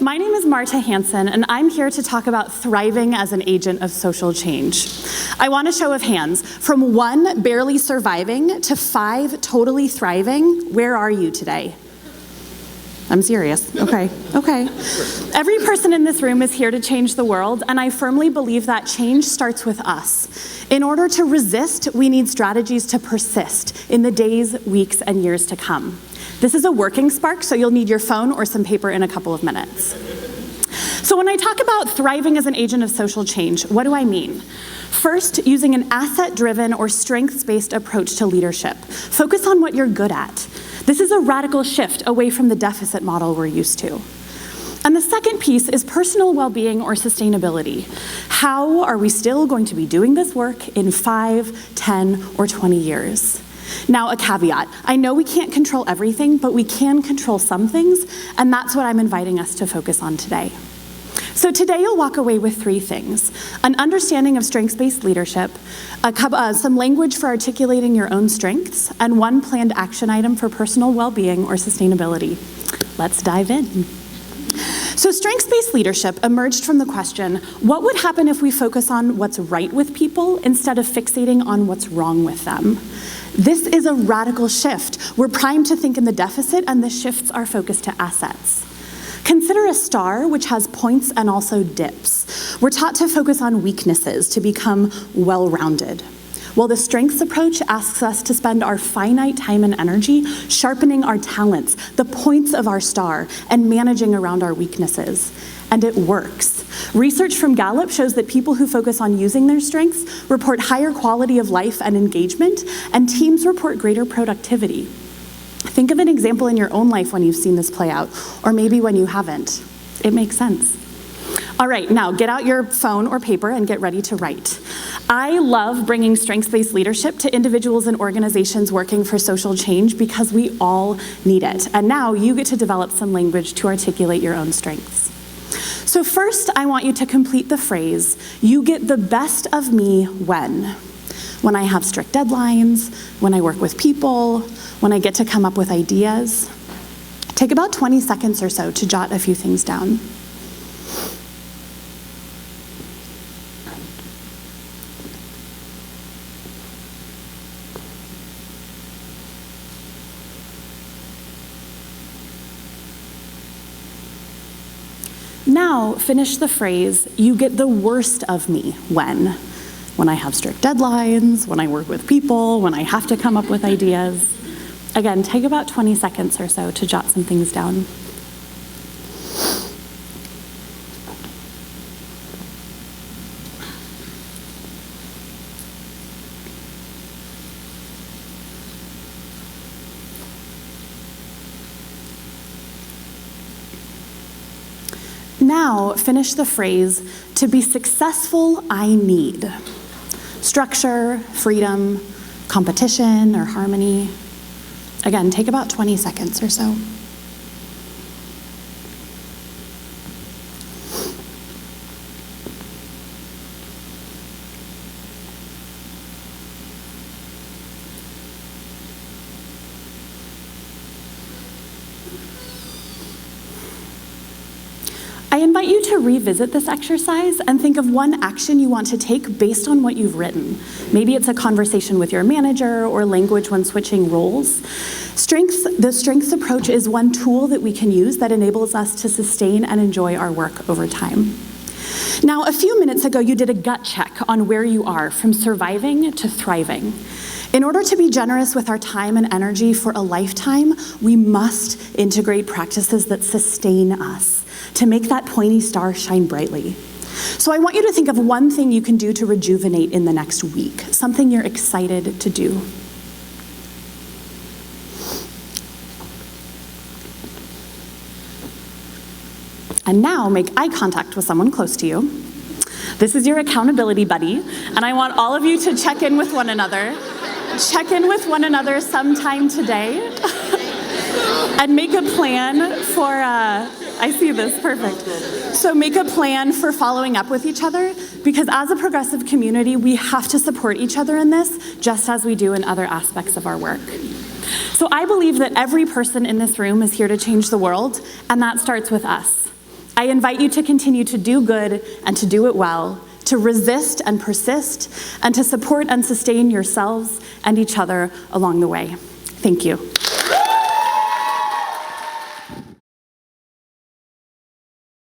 My name is Marta Hanson, and I'm here to talk about thriving as an agent of social change. I want a show of hands. From 1 barely surviving to 5 totally thriving, where are you today? I'm serious. Okay. Every person in this room is here to change the world, and I firmly believe that change starts with us. In order to resist, we need strategies to persist in the days, weeks, and years to come. This is a working spark, so you'll need your phone or some paper in a couple of minutes. So when I talk about thriving as an agent of social change, what do I mean? First, using an asset-driven or strengths-based approach to leadership. Focus on what you're good at. This is a radical shift away from the deficit model we're used to. And the second piece is personal well-being or sustainability. How are we still going to be doing this work in 5, 10, or 20 years? Now, a caveat. I know we can't control everything, but we can control some things, and that's what I'm inviting us to focus on today. So today you'll walk away with 3 things: an understanding of strengths-based leadership, some language for articulating your own strengths, and 1 planned action item for personal well-being or sustainability. Let's dive in. So strengths-based leadership emerged from the question, what would happen if we focus on what's right with people instead of fixating on what's wrong with them? This is a radical shift. We're primed to think in the deficit, and this shifts our focus to assets. Consider a star which has points and also dips. We're taught to focus on weaknesses to become well-rounded. Well, the strengths approach asks us to spend our finite time and energy sharpening our talents, the points of our star, and managing around our weaknesses. And it works. Research from Gallup shows that people who focus on using their strengths report higher quality of life and engagement, and teams report greater productivity. Think of an example in your own life when you've seen this play out, or maybe when you haven't. It makes sense. All right, now get out your phone or paper and get ready to write. I love bringing strengths-based leadership to individuals and organizations working for social change because we all need it. And now you get to develop some language to articulate your own strengths. So first, I want you to complete the phrase, you get the best of me when? When I have strict deadlines, when I work with people, when I get to come up with ideas. Take about 20 seconds or so to jot a few things down. Now, finish the phrase, you get the worst of me when? When I have strict deadlines, when I work with people, when I have to come up with ideas. Again, take about 20 seconds or so to jot some things down. Now, finish the phrase, to be successful, I need. Structure, freedom, competition, or harmony. Again, take about 20 seconds or so. I invite you to revisit this exercise and think of 1 action you want to take based on what you've written. Maybe it's a conversation with your manager or language when switching roles. The strengths approach is 1 tool that we can use that enables us to sustain and enjoy our work over time. Now, a few minutes ago, you did a gut check on where you are from surviving to thriving. In order to be generous with our time and energy for a lifetime, we must integrate practices that sustain us, to make that pointy star shine brightly. So I want you to think of 1 thing you can do to rejuvenate in the next week, something you're excited to do. And now make eye contact with someone close to you. This is your accountability buddy, and I want all of you to check in with one another. Check in with one another sometime today and make a plan for, I see this, perfect. So make a plan for following up with each other, because as a progressive community, we have to support each other in this, just as we do in other aspects of our work. So I believe that every person in this room is here to change the world, and that starts with us. I invite you to continue to do good and to do it well, to resist and persist, and to support and sustain yourselves and each other along the way. Thank you.